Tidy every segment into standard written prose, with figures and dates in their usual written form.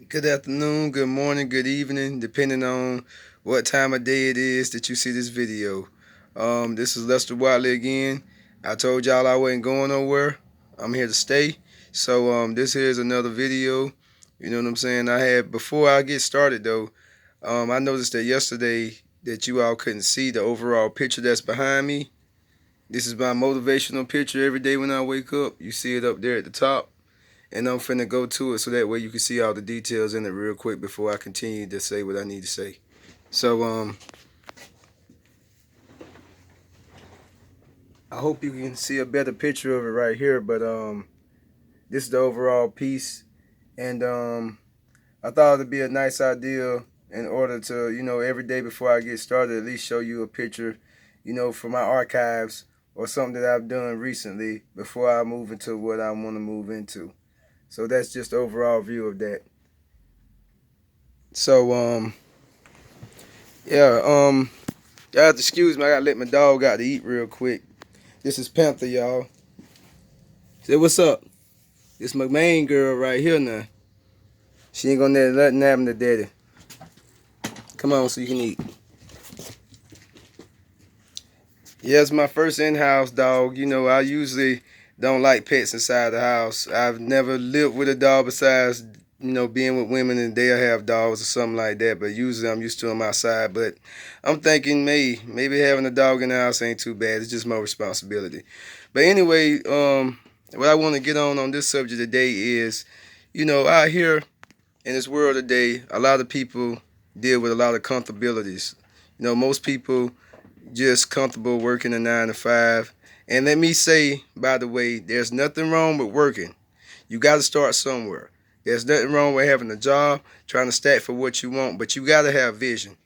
Good afternoon, good morning, good evening, depending on what time of day it is that you see this video. This is Lester Wiley again. I told y'all I wasn't going nowhere. I'm here to stay. So this here is another video. You know what I'm saying? Before I get started though, I noticed that yesterday that you all couldn't see the overall picture that's behind me. This is my motivational picture every day when I wake up. You see it up there at the top. And I'm finna go to it so that way you can see all the details in it real quick before I continue to say what I need to say. So I hope you can see a better picture of it right here, but this is the overall piece, and I thought it'd be a nice idea in order to, every day before I get started, at least show you a picture, for my archives or something that I've done recently before I move into what I want to move into. So that's just the overall view of that. So yeah, y'all have to excuse me. I gotta let my dog out to eat real quick. This is Panther, y'all. Say what's up. This my main girl right here now. She ain't gonna let nothing happen to daddy. Come on so you can eat. Yeah, it's my first in-house dog. I usually don't like pets inside the house. I've never lived with a dog besides, being with women and they'll have dogs or something like that. But usually I'm used to them outside. But I'm thinking maybe having a dog in the house ain't too bad. It's just more responsibility. But anyway, what I want to get on this subject today is, out here in this world today, a lot of people deal with a lot of comfortabilities. Most people just comfortable working a 9 to 5. And let me say, by the way, there's nothing wrong with working. You got to start somewhere. There's nothing wrong with having a job, trying to stack for what you want, but you got to have vision.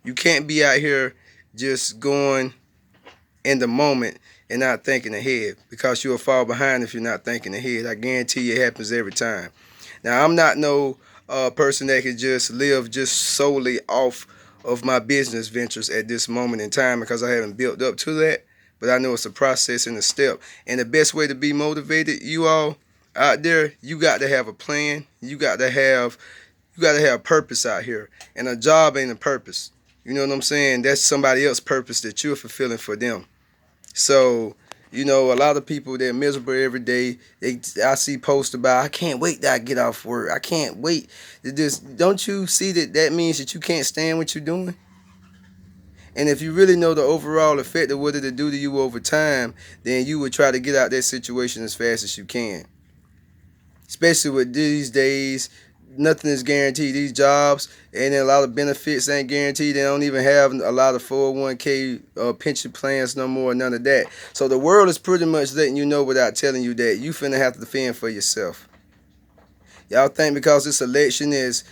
You can't be out here just going in the moment and not thinking ahead, because you'll fall behind if you're not thinking ahead. I guarantee you it happens every time. Now, I'm not no person that can just live just solely off of my business ventures at this moment in time, because I haven't built up to that. But I know it's a process and a step. And the best way to be motivated, you all out there, you got to have a plan. You got to have purpose out here. And a job ain't a purpose. You know what I'm saying? That's somebody else's purpose that you're fulfilling for them. So, a lot of people, they're miserable every day. I see posts about, I can't wait that I get off work. I can't wait. Don't you see that means that you can't stand what you're doing? And if you really know the overall effect of what it'll do to you over time, then you would try to get out that situation as fast as you can. Especially with these days, nothing is guaranteed. These jobs and a lot of benefits ain't guaranteed. They don't even have a lot of 401k pension plans no more, none of that. So the world is pretty much letting you know without telling you that you finna have to defend for yourself. Y'all think because this election is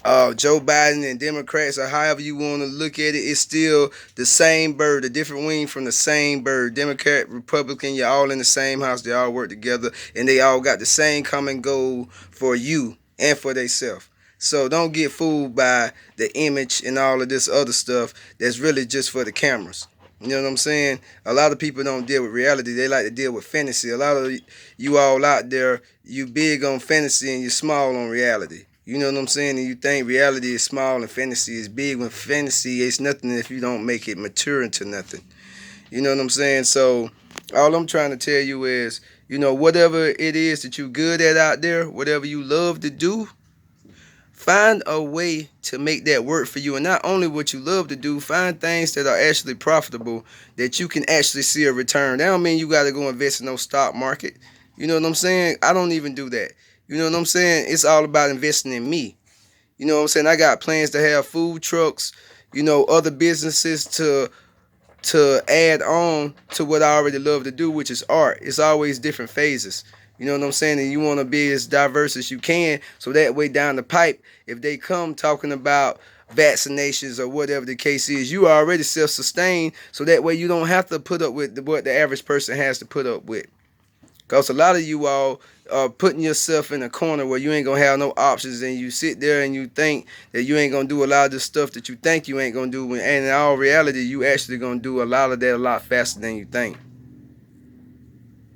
Joe Biden and Democrats, or however you want to look at it, it's still the same bird, a different wing from the same bird. Democrat, Republican, you're all in the same house. They all work together, and they all got the same common goal for you and for themselves. So don't get fooled by the image and all of this other stuff that's really just for the cameras. You know what I'm saying? A lot of people don't deal with reality. They like to deal with fantasy. A lot of you all out there, you big on fantasy and you small on reality. You know what I'm saying? And you think reality is small and fantasy is big, when fantasy is nothing if you don't make it mature into nothing. You know what I'm saying? So all I'm trying to tell you is, whatever it is that you good at out there, whatever you love to do, find a way to make that work for you. And not only what you love to do, find things that are actually profitable, that you can actually see a return. That don't mean you got to go invest in no stock market. You know what I'm saying? I don't even do that. You know what I'm saying? It's all about investing in me. You know what I'm saying? I got plans to have food trucks, other businesses to add on to what I already love to do, which is art. It's always different phases. You know what I'm saying? And you want to be as diverse as you can, so that way down the pipe, if they come talking about vaccinations or whatever the case is, you are already self-sustained, so that way you don't have to put up with what the average person has to put up with. Because a lot of you all are putting yourself in a corner where you ain't going to have no options, and you sit there and you think that you ain't going to do a lot of the stuff that you think you ain't going to do. And in all reality, you actually going to do a lot of that a lot faster than you think.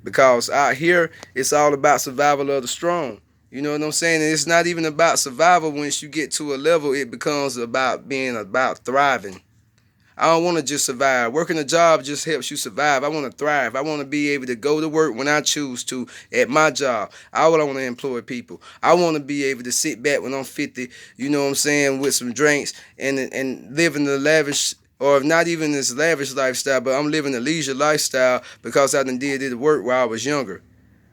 Because out here, it's all about survival of the strong. You know what I'm saying? And it's not even about survival. Once you get to a level, it becomes about being about thriving. I don't want to just survive. Working a job just helps you survive. I want to thrive. I want to be able to go to work when I choose to at my job. I want to employ people. I want to be able to sit back when I'm 50, you know what I'm saying, with some drinks and live in the lavish, or not even this lavish lifestyle, but I'm living a leisure lifestyle because I done did it work while I was younger.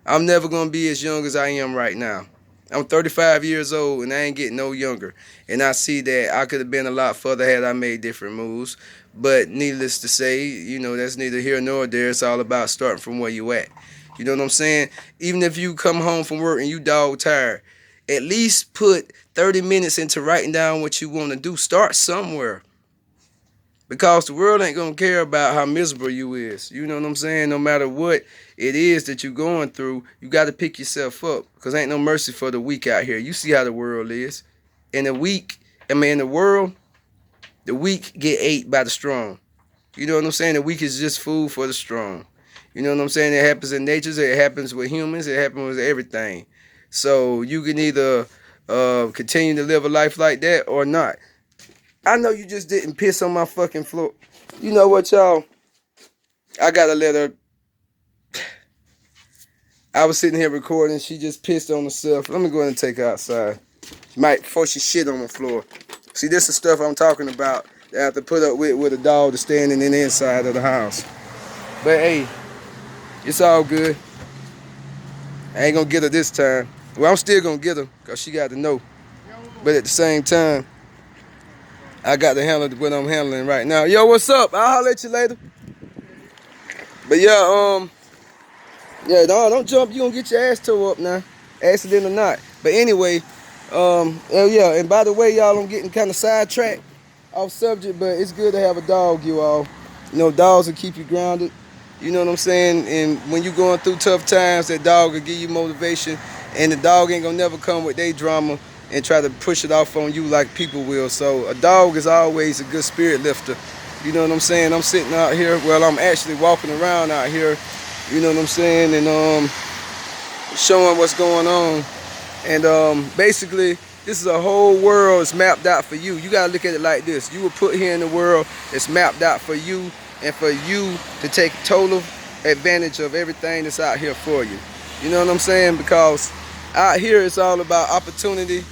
I'm never going to be as young as I am right now. I'm 35 years old and I ain't getting no younger. And I see that I could have been a lot further had I made different moves. But needless to say, you know, that's neither here nor there. It's all about starting from where you at. You know what I'm saying? Even if you come home from work and you dog tired, at least put 30 minutes into writing down what you want to do. Start somewhere. Because the world ain't going to care about how miserable you is. You know what I'm saying? No matter what it is that you're going through, you got to pick yourself up. Because ain't no mercy for the weak out here. You see how the world is. In the world, the weak get ate by the strong. You know what I'm saying? The weak is just food for the strong. You know what I'm saying? It happens in nature. It happens with humans. It happens with everything. So you can either continue to live a life like that or not. I know you just didn't piss on my fucking floor. You know what, y'all? I got to let her. I was sitting here recording. She just pissed on herself. Let me go ahead and take her outside. Before she shit on the floor. See, this is stuff I'm talking about that I have to put up with a dog that's standing in the inside of the house. But hey, it's all good. I ain't gonna get her this time. Well, I'm still gonna get her because she got to know. But at the same time, I got to handle what I'm handling right now. Yo, what's up? I'll holler at you later. But yeah, don't jump. You gonna get your ass tore up now, accident or not. But anyway, yeah. And by the way, y'all, I'm getting kind of sidetracked off subject, but it's good to have a dog, you all. You know, dogs will keep you grounded. You know what I'm saying? And when you're going through tough times, that dog will give you motivation. And the dog ain't gonna never come with their drama and try to push it off on you like people will. So a dog is always a good spirit lifter. You know what I'm saying? I'm sitting out here, well, I'm actually walking around out here, you know what I'm saying, and showing what's going on. And basically, this is a whole world that's mapped out for you. You gotta look at it like this. You were put here in the world that's mapped out for you, and for you to take total advantage of everything that's out here for you. You know what I'm saying? Because out here it's all about opportunity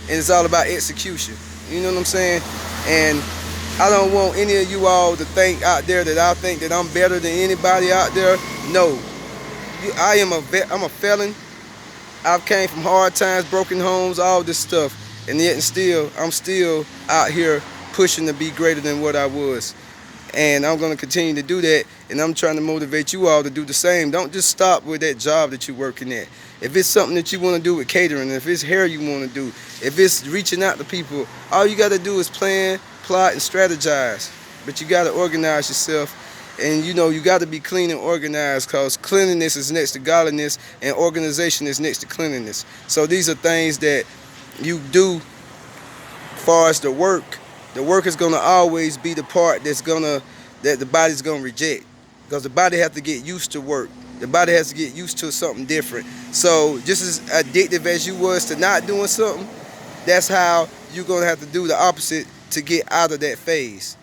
and it's all about execution. You know what I'm saying? And I don't want any of you all to think out there that I think that I'm better than anybody out there. No. I'm a felon. I've came from hard times, broken homes, all this stuff. And yet I'm still out here pushing to be greater than what I was. And I'm going to continue to do that. And I'm trying to motivate you all to do the same. Don't just stop with that job that you're working at. If it's something that you want to do with catering, if it's hair you want to do, if it's reaching out to people, all you got to do is plan, plot, and strategize. But you got to organize yourself. And you know, you got to be clean and organized, because cleanliness is next to godliness and organization is next to cleanliness. So these are things that you do as far as the work. The work is going to always be the part that the body's going to reject, because the body has to get used to work. The body has to get used to something different. So just as addictive as you was to not doing something, that's how you're going to have to do the opposite to get out of that phase.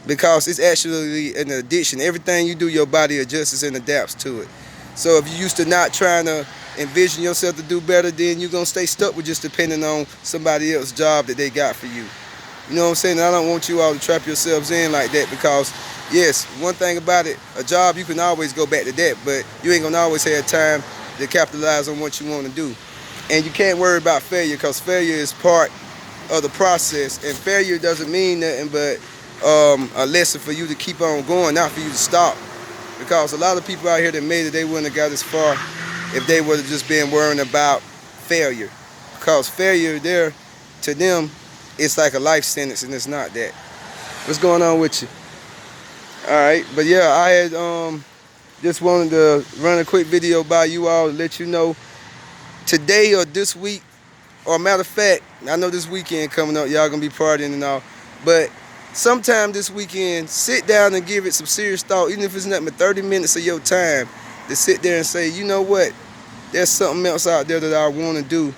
Because it's actually an addiction. Everything you do, your body adjusts and adapts to it. So if you used to not trying to envision yourself to do better, then you're going to stay stuck with just depending on somebody else's job that they got for you. You know what I'm saying? I don't want you all to trap yourselves in like that, because, yes, one thing about it, a job, you can always go back to that, but you ain't going to always have time to capitalize on what you want to do. And you can't worry about failure, because failure is part of the process, and failure doesn't mean nothing but a lesson for you to keep on going, not for you to stop. Because a lot of people out here that made it, they wouldn't have got as far if they would have just been worrying about failure. Because failure there, to them, it's like a life sentence, and it's not that. What's going on with you? Alright, but yeah, I had just wanted to run a quick video by you all to let you know today or this week, or matter of fact, I know this weekend coming up, y'all gonna be partying and all, but sometime this weekend, sit down and give it some serious thought, even if it's nothing but 30 minutes of your time, to sit there and say, you know what, there's something else out there that I want to do,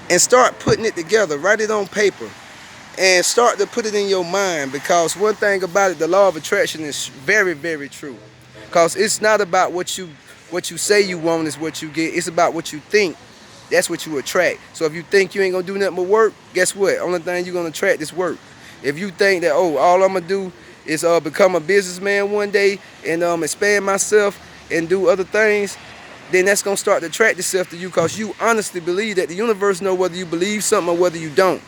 and start putting it together. Write it on paper and start to put it in your mind, because one thing about it, the law of attraction is very, very true. Because it's not about what you say you want is what you get. It's about what you think. That's what you attract. So if you think you ain't gonna do nothing but work, guess what? Only thing you're gonna attract is work. If you think that, oh, all I'm gonna do is become a businessman one day and expand myself and do other things, then that's gonna start to attract itself to you, because you honestly believe that the universe know whether you believe something or whether you don't.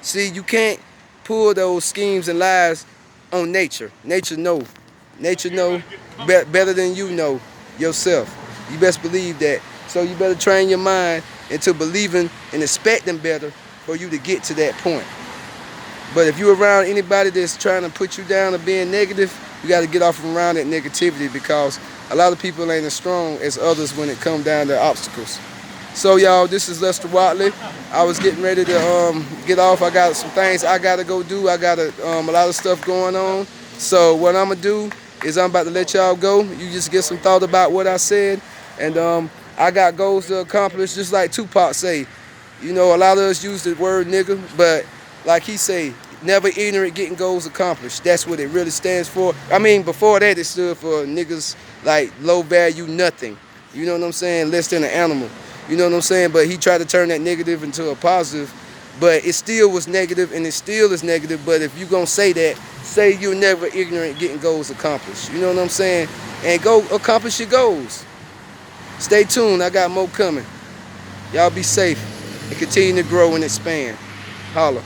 See, you can't pull those schemes and lies on nature. Nature know. Nature know better than you know yourself. You best believe that. So you better train your mind into believing and expecting better for you to get to that point. But if you're around anybody that's trying to put you down or being negative, you got to get off from around that negativity, because a lot of people ain't as strong as others when it comes down to obstacles. So y'all, this is Lester Watley. I was getting ready to get off. I got some things I got to go do. I got a lot of stuff going on. So what I'm going to do is I'm about to let y'all go. You just get some thought about what I said. And I got goals to accomplish, just like Tupac say. You know, a lot of us use the word nigga, but like he say, never ignorant, getting goals accomplished. That's what it really stands for. I mean, before that, it stood for niggas like low value nothing. You know what I'm saying? Less than an animal. You know what I'm saying? But he tried to turn that negative into a positive. But it still was negative, and it still is negative. But if you're going to say that, say you're never ignorant, getting goals accomplished. You know what I'm saying? And go accomplish your goals. Stay tuned. I got more coming. Y'all be safe and continue to grow and expand. Holla.